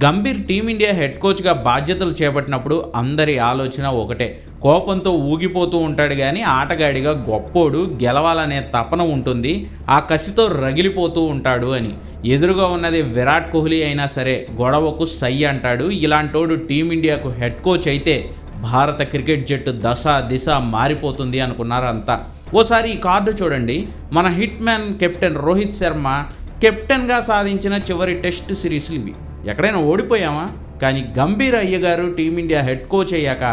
Gambhir team India head కోచ్గా బాధ్యతలు చేపట్టినప్పుడు అందరి ఆలోచన ఒకటే. కోపంతో ఊగిపోతూ ఉంటాడు కానీ ఆటగాడిగా గొప్పోడు, గెలవాలనే తపన ఉంటుంది, ఆ కసితో రగిలిపోతూ ఉంటాడు అని. ఎదురుగా ఉన్నది విరాట్ కోహ్లీ అయినా సరే గొడవకు సై అంటాడు. ఇలాంటోడు టీమిండియాకు హెడ్ కోచ్ అయితే భారత క్రికెట్ జట్టు దశ దిశ మారిపోతుంది అనుకున్నారు అంతా. ఓసారి ఈ కార్డు చూడండి. మన hit man captain Rohit Sharma కెప్టెన్గా సాధించిన చివరి టెస్ట్ సిరీస్లు ఇవి. ఎక్కడైనా ఓడిపోయామా? కానీ గంభీర్ అయ్యగారు టీమిండియా హెడ్ కోచ్ అయ్యాక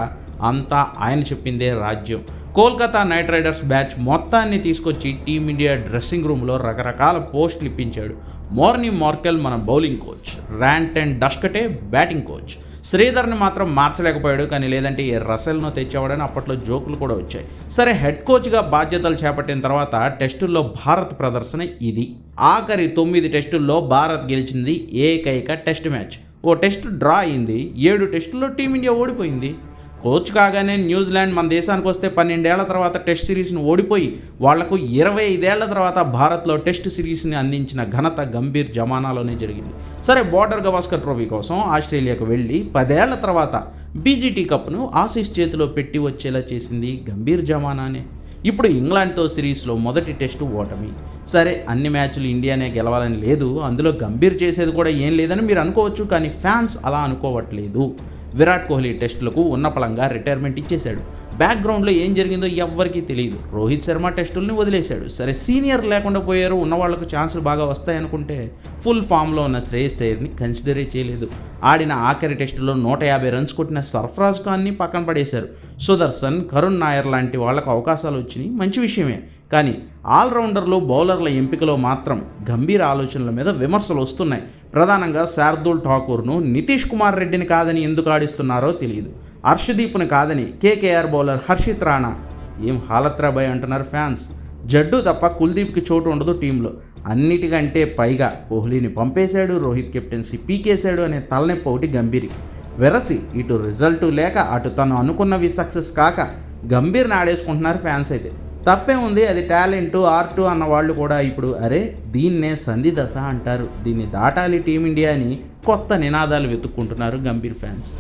అంతా ఆయన చెప్పిందే రాజ్యం. కోల్కతా నైట్ రైడర్స్ బ్యాచ్ మొత్తాన్ని తీసుకొచ్చి టీమిండియా డ్రెస్సింగ్ రూమ్లో రకరకాల పోస్టులు ఇప్పించాడు. మోర్నీ మార్కెల్ మన bowling coach, Ryan and Doeschate batting coach. శ్రీధర్ని మాత్రం మార్చలేకపోయాడు, కానీ లేదంటే ఏ రసెల్ను తెచ్చేవాడని అప్పట్లో జోకులు కూడా వచ్చాయి. సరే, హెడ్ కోచ్గా బాధ్యతలు చేపట్టిన తర్వాత టెస్టుల్లో భారత్ ప్రదర్శన ఇది. ఆఖరి 9 టెస్టుల్లో భారత్ గెలిచింది ఏకైక టెస్ట్ మ్యాచ్. ఓ టెస్ట్ డ్రా అయింది. 7 టెస్టుల్లో టీమిండియా ఓడిపోయింది. కోచ్ కాగానే న్యూజిలాండ్ మన దేశానికి వస్తే 12 ఏళ్ల తర్వాత టెస్ట్ సిరీస్ని ఓడిపోయి వాళ్లకు 25 ఏళ్ల తర్వాత భారత్లో టెస్ట్ సిరీస్ని అందించిన ఘనత గంభీర్ జమానాలోనే జరిగింది. సరే, బోర్డర్ గవాస్కర్ ట్రోఫీ కోసం ఆస్ట్రేలియాకు వెళ్ళి 10 ఏళ్ల తర్వాత బీజీటీ కప్ను ఆసీస్ చేతిలో పెట్టి వచ్చేలా చేసింది గంభీర్ జమానానే. ఇప్పుడు ఇంగ్లాండ్తో సిరీస్లో మొదటి టెస్టు ఓటమి. సరే, అన్ని మ్యాచ్లు ఇండియానే గెలవాలని లేదు, అందులో గంభీర్ చేసేది కూడా ఏం లేదని మీరు అనుకోవచ్చు, కానీ ఫ్యాన్స్ అలా అనుకోవట్లేదు. విరాట్ కోహ్లీ టెస్టులకు ఉన్నపలంగా రిటైర్మెంట్ ఇచ్చేశాడు. బ్యాక్గ్రౌండ్లో ఏం జరిగిందో ఎవ్వరికీ తెలియదు. రోహిత్ శర్మ టెస్టుల్ని వదిలేశాడు. సరే, సీనియర్ లేకుండా పోయారు, ఉన్న వాళ్లకు ఛాన్సులు బాగా వస్తాయనుకుంటే ఫుల్ ఫామ్లో ఉన్న శ్రేయస్ అయ్యర్ని కన్సిడరే చేయలేదు. ఆడిన ఆఖరి టెస్టులో 150 రన్స్ కొట్టిన సర్ఫరాజ్ ఖాన్ని పక్కన పడేశారు. సుదర్శన్, కరుణ్ నాయర్ లాంటి వాళ్లకు అవకాశాలు వచ్చినాయి, మంచి విషయమే. కానీ ఆల్రౌండర్లు, బౌలర్ల ఎంపికలో మాత్రం గంభీర ఆలోచనల మీద విమర్శలు వస్తున్నాయి. ప్రధానంగా శార్దూల్ ఠాకూర్ను, నితీష్ కుమార్ రెడ్డిని కాదని ఎందుకు ఆడిస్తున్నారో తెలియదు. హర్షదీప్ను కాదని కేకేఆర్ బౌలర్ హర్షిత్ రాణా. ఏం హాలత్రా బాయ్ అంటున్నారు ఫ్యాన్స్. జడ్డు తప్ప కుల్దీప్కి చోటు ఉండదు టీంలో. అన్నిటికంటే పైగా కోహ్లీని పంపేశాడు, రోహిత్ కెప్టెన్సీ పీకేశాడు అనే తలనొప్పి ఒకటి గంభీర్కి. వెరసి ఇటు రిజల్టు లేక అటు తను అనుకున్నవి సక్సెస్ కాక గంభీర్ని ఆడేసుకుంటున్నారు ఫ్యాన్స్. అయితే తప్పే ఉంది, అది టాలెంటు, ఆర్టు అన్న వాళ్ళు కూడా ఇప్పుడు అరే దీన్నే సంధి దశ అంటారు, దీన్ని దాటాలి టీమిండియా అని కొత్త నినాదాలు వెతుక్కుంటున్నారు గంభీర్ ఫ్యాన్స్.